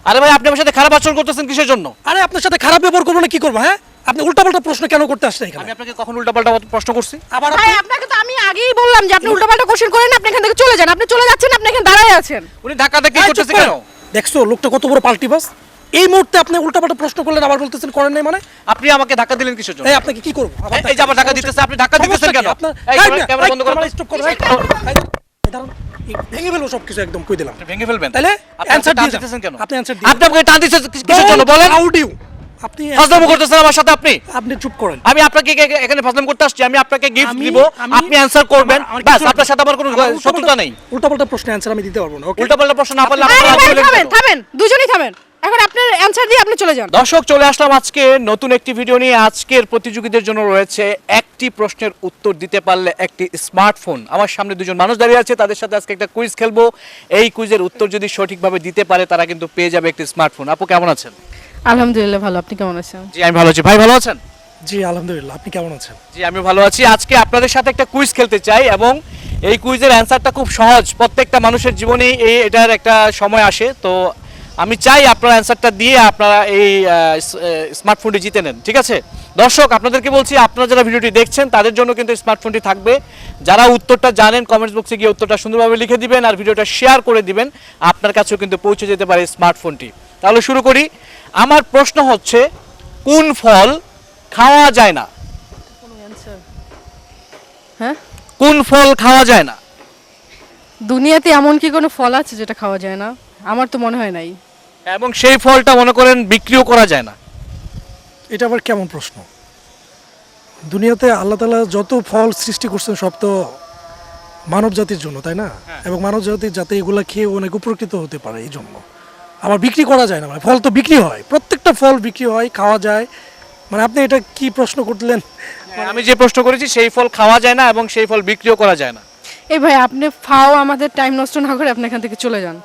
আরে ভাই আপনি আমার সাথে খারাপ আচরণ করতেছেন কিসের জন্য? আরে আপনার সাথে খারাপ ব্যবহার করবো না কি করবো? হ্যাঁ, আপনি উল্টাপাল্টা প্রশ্ন কেন করতে আসছেন এখানে? আমি আপনাকে কখন উল্টাপাল্টা প্রশ্ন করছি? আবার ভাই আপনাকে তো আমি আগেই বললাম যে আপনি উল্টাপাল্টা কোশ্চেন করেন, আপনি এখান থেকে চলে যান। আপনি চলে যাচ্ছেন, আপনি এখানে দাঁড়ায় আছেন। উনি ধাক্কাতে কি করতেছে কেন? দেখছো লোকটা কত বড় পাল্টিবাস। এই মুহূর্তে আপনি উল্টাপাল্টা প্রশ্ন করলেন, আবার বলতেছেন করেন নাই মানে? আপনি আমাকে ধাক্কা দিলেন কিসের জন্য? এই আপনাকে কি করবো? এই যে আবার ধাক্কা দিতেছে, আপনি ধাক্কা দিতেছেন কেন? এই ক্যামেরা বন্ধ করুন। স্টপ করো। ভেঙে ফেলবো সবকিছু একদম কই দিলাম। আপনি ভেঙে ফেলবেন। তাহলে আপনি অ্যানসার টান দিয়ে দিতেছেন কেন? আপনি অ্যানসার দিন। আপনি আমাকে টান দিতেছেন কিসের জন্য বলেন? হাউ ডু আপনি ফাজলামো করতেছেন আমার সাথে আপনি? আপনি চুপ করেন। আমি আপনাকে এখানে ফাজলামো করতে আসছি, আমি আপনাকে গিফট আমি- দিব, আমি- আপনি অ্যানসার করবেন, আমার বাস কিছু- আপনার সাথে আমার কোনো শত্রুতা নেই। উল্টাপাল্টা প্রশ্নের অ্যানসার আমি দিতে পারবো না। ওকে, উল্টাপাল্টা প্রশ্ন না পারলে আরে আপনারা ভাই বলেন থামেন, কেন? থামেন, দুজনেই থামেন। এখন আপনার অ্যানসার দিয়ে আপনি চলে যান। দর্শক চলে আসলাম আজকে নতুন একটি ভিডিও নিয়ে। আজকের প্রতিযোগীদের জন্য রয়েছে একটি প্রশ্নের উত্তর দিতে পারলে একটি স্মার্টফোন। আমার সামনে দুজন মানুষ দাঁড়িয়ে আছে, তাদের সাথে আজকে একটা কুইজ খেলবো। এই কুইজের উত্তর যদি সঠিকভাবে দিতে পারে তারা কিন্তু পেয়ে যাবে একটি স্মার্টফোন। আপু কেমন আছেন? আলহামদুলিল্লাহ ভালো, আপনি কেমন আছেন? জি আমি ভালো আছি। ভাই ভালো আছেন? জি আলহামদুলিল্লাহ, আপনি কেমন আছেন? জি আমি ভালো আছি। আজকে আপনাদের সাথে একটা কুইজ খেলতে চাই এবং এই কুইজের অ্যান্সারটা খুব সহজ। প্রত্যেকটা মানুষের জীবনেই এটার একটা সময় আসে। তো আমি চাই আপনারা অ্যান্সারটা দিয়ে আপনারা এই স্মার্টফোনটি জিতে নেন, ঠিক আছে? দর্শক আপনাদেরকে বলছি, আপনারা যারা ভিডিওটি দেখছেন তাদের জন্য কিন্তু স্মার্টফোনটি থাকবে। যারা উত্তরটা জানেন কমেন্টস বক্সে গিয়ে উত্তরটা সুন্দরভাবে লিখে দিবেন আর ভিডিওটা শেয়ার করে দিবেন, আপনার কাছেও কিন্তু পৌঁছে যেতে পারে স্মার্টফোনটি। তাহলে শুরু করি। আমার প্রশ্ন হচ্ছে, কোন ফল খাওয়া যায় না? কোনো অ্যানসার? হ্যাঁ, কোন ফল খাওয়া যায় না? দুনিয়াতে এমন কি কোনো ফল আছে যেটা খাওয়া যায় না? আমার তো মনে হয় নাই। এবং সেই ফলটা মনে করেন বিক্রিও করা যায় না। এটা আবার কেমন প্রশ্ন? দুনিয়াতে আল্লাহ তাআলা যত ফল সৃষ্টি করছেন সব তো মানব জাতির জন্য, তাই না? এবং মানব জাতি যাতে এগুলা খেয়ে অনেক উপকৃত হতে পারে এই জন্য। আবার বিক্রি করা যায় না মানে? ফল তো বিক্রি হয়, প্রত্যেকটা ফল বিক্রি হয়, খাওয়া যায়। মানে আপনি এটা কি প্রশ্ন করলেন? আমি যে প্রশ্ন করেছি সেই ফল খাওয়া যায় না এবং সেই ফল বিক্রিও করা যায় না। এই ভাই আপনি ফাও আমাদের টাইম নষ্ট না করে আপনি এখান থেকে চলে যান।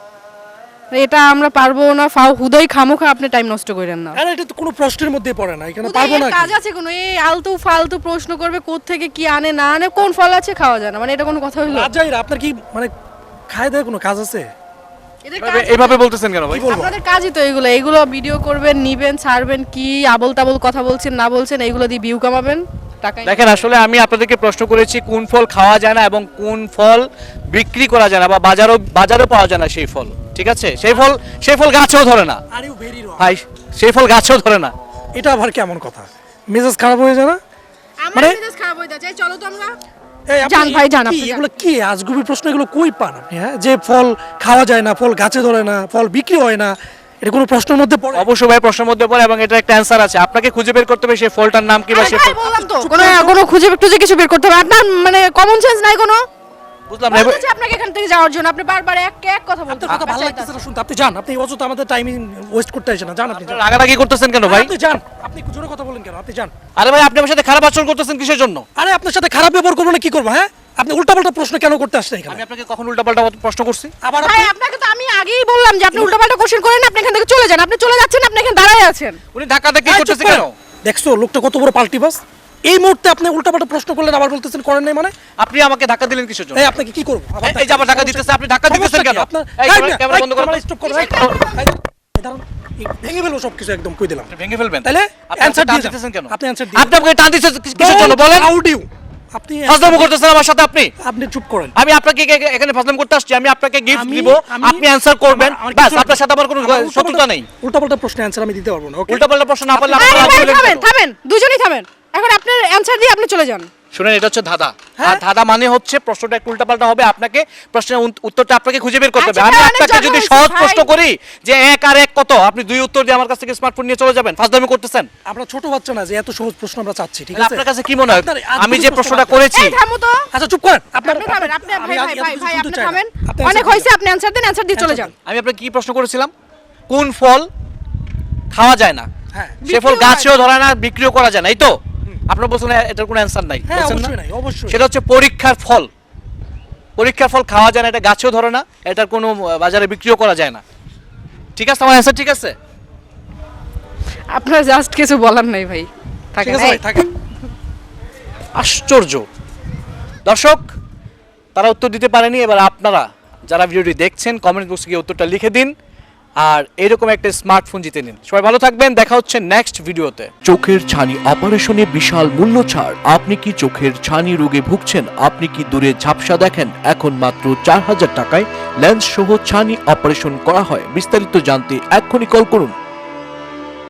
এটা আমরা পারবো না। ফাও হুদয় খামোখা আপনি টাইম নষ্ট করেন না। আরে এটা তো কোনো প্রশ্নের মধ্যে পড়ে না, এখানে হুদয় পারবো এর না কাজ কি? আছে কোনো? এই আলতু ফালতু প্রশ্ন করবে, কোত্থেকে কি আনে না আনে, কোন ফল আছে খাওয়া যায় না, মানে এটা কোনো কথা হইলো? রাজাইরা আপনার কি মানে খায় দেয় কোনো কাজ আছে? এদের কাজ এইভাবে বলতেছেন কেন ভাই? কি বলবো? আপনাদের কাজই তো এগুলো। এগুলো ভিডিও করবেন, নিবেন, ছাড়বেন, কি আবল তাবল কথা বলছেন না বলছেন, এইগুলো দিয়ে ভিউ কামাবেন, টাকা। দেখেন আসলে আমি আপনাদেরকে প্রশ্ন করেছি কোন ফল খাওয়া যায় না এবং কোন ফল বিক্রি করা যায় না বা বাজারে পাওয়া যায় না সেই ফল, ঠিক আছে? সেই ফল গাছেও ধরে না আর ইউ ভেরি রং। ভাই, সেই ফল গাছেও ধরে না। এটা আবার কেমন কথা? মেজাজ খারাপ হয়ে যায় না? আমার মানে- মেজাজ খারাপ হয়ে যাচ্ছে। এই চলো তো আমরা। এই আপনি যান ভাই, যান কি আপনি, যান। এগুলো কি আজগুবি প্রশ্ন? এগুলো কই পান আপনি? হ্যাঁ, যে ফল খাওয়া যায় না, ফল গাছে ধরে না, ফল বিক্রি হয় না, এটা কোনো প্রশ্নের মধ্যে পড়ে? অবশ্যই ভাই প্রশ্নের মধ্যে পড়ে এবং এটা একটা অ্যান্সার আছে। আপনাকে খুঁজে বের করতে হবে সেই ফলটার নাম কি বা আরে সেই ভাই ফল। বললাম তো, কোনো খুঁজে টুজে কিছু বের করতে হবে। আপনার মানে কমন সেন্স নাই কোনো? বুঝলাম না। বলছি আপনাকে এখান থেকে যাওয়ার জন্য আপনি বারবার এক কথা বলতে। আপনার কথা ভালো লাগতেছে না শুনতে। আপনি যান, আপনি অযথা আমাদের টাইমিং ওয়েস্ট করতে আসেন না। যান আপনি, যান। রাগারাগি করতেছেন কেন ভাই? আপনি যান, আপনি জোরে কথা বলেন কেন? আপনি যান। আরে ভাই আপনি আমার সাথে খারাপ আচরণ করতেছেন কিসের জন্য? আরে আপনার সাথে খারাপ ব্যবহার করবো না কি করবো? হ্যাঁ, আপনি উল্টাপাল্টা প্রশ্ন কেন করতে আসছেন এখানে? আমি আপনাকে কখন উল্টাপাল্টা প্রশ্ন করছি? আবার ভাই আপনাকে তো আমি আগেই বললাম যে আপনি উল্টাপাল্টা কোশ্চেন করেন, আপনি এখান থেকে চলে যান। আপনি চলে যাচ্ছেন, আপনি এখানে দাঁড়ায় আছেন। উনি ধাক্কাতে কি করতেছে কেন? দেখছো লোকটা কত বড় পাল্টিবাস। এই মুহূর্তে আপনি উল্টাপাল্টা প্রশ্ন করলেন, আবার বলতেছেন করেন নাই মানে? আপনি আমাকে ধাক্কা দিলেন কিসের জন্য? এই আপনাকে কি করবো? এই যে আবার ধাক্কা দিতেছে, আপনি ধাক্কা দিতেছেন কেন? আপনার এই ক্যামেরা বন্ধ করুন। স্টপ করো। ভেঙে ফেলবো সবকিছু একদম কই দিলাম। আপনি ভেঙে ফেলবেন। তাহলে আপনি অ্যানসার টান দিয়ে দিতেছেন কেন? আপনি অ্যানসার দিন। আপনি আমাকে টান দিতেছেন কিসের জন্য বলেন? হাউ ডু আপনি ফাজলামো করতেছেন আমার সাথে আপনি? আপনি চুপ করেন। আমি আপনাকে এখানে ফাজলামো করতে আসছি, আমি আপনাকে গিফট আমি- দিব, আমি- আপনি অ্যানসার করবেন, আমার বাস কিছু- আপনার সাথে আমার কোনো শত্রুতা নেই। উল্টাপাল্টা প্রশ্নের অ্যানসার আমি দিতে পারবো না। ওকে, উল্টাপাল্টা প্রশ্ন না পারলে আরে আপনারা ভাই বলেন থামেন, কেন? থামেন, দুজনেই থামেন। এখন আপনার অ্যানসার দিয়ে আপনি চলে যান। শুনেন, এটা হচ্ছে ধাঁধা। হ্যাঁ। আর ধাঁধা মানে হচ্ছে প্রশ্নটা একটু উল্টাপাল্টা হবে, আপনাকে প্রশ্নের উত্তরটা আপনাকে খুঁজে বের করতে হবে। আচ্ছা, আমি ভাই, আপনাকে অনেক যদি জঘন্য সহজ হয়েছে, প্রশ্ন ভাই। করি যে 1 আর 1 কত, আপনি 2 উত্তর দিয়ে আমার কাছ থেকে স্মার্টফোন নিয়ে চলে যাবেন, ফাজলামি করতেছেন। আমরা ছোট বাচ্চা না যে এত সহজ প্রশ্ন আমরা চাচ্ছি, ঠিক তাহলে আছে? আপনার কাছে কি মনে হয় আপনার আমি যে আজগুবি প্রশ্নটা প্রশ্ন করেছি? এই থামো তো। আচ্ছা চুপ করেন। আপনি থামেন, আপনি আমি ভাই আর ভাই এত ভাই কিছু ভাই শুনতে আপনি চাই না। থামেন। আপনি অনেক answer হয়েছে, দিন। আপনি অ্যানসার দেন, অ্যানসার দিয়ে চলে যান। আমি আপনাকে কি প্রশ্ন করেছিলাম? কোন ফল খাওয়া যায় না, হ্যাঁ সে ফল বিক্রিও গাছেও ধরে না, বিক্রিও করা যায় না, এই তো? আপনার বলছেন এটার কোনো অ্যান্সার নাই, হ্যাঁ বলছেন না? অবশ্যই নাই, অবশ্যই। সেটা হচ্ছে পরীক্ষার ফল। পরীক্ষার ফল খাওয়া যায় না, এটা গাছেও ধরে না, এটার কোনো বাজারে বিক্রিও করা যায় না। ঠিক আছে, আমার অ্যান্সার ঠিক আছে? আপনার জাস্ট কিছু বলার নাই ভাই, ঠিক থাকেন। আছে ভাই, থাকেন। আশ্চর্য। দর্শক তারা উত্তর দিতে পারেনি। এবার আপনারা যারা ভিডিওটি দেখছেন কমেন্ট বক্সে গিয়ে উত্তরটা লিখে দিন। আর এরকম একটা স্মার্টফোন জিতে নিন। সবাই ভালো থাকবেন, দেখা হচ্ছে নেক্সট ভিডিওতে। চোখের ছানি অপারেশনে বিশাল মূল্য ছাড়। আপনি কি চোখের ছানি রোগে ভুগছেন? আপনি কি দূরে ঝাপসা দেখেন? এখন মাত্র 4000 টাকায় লেন্স সহ ছানি অপারেশন করা হয়। বিস্তারিত জানতে এক্ষুনি কল করুন।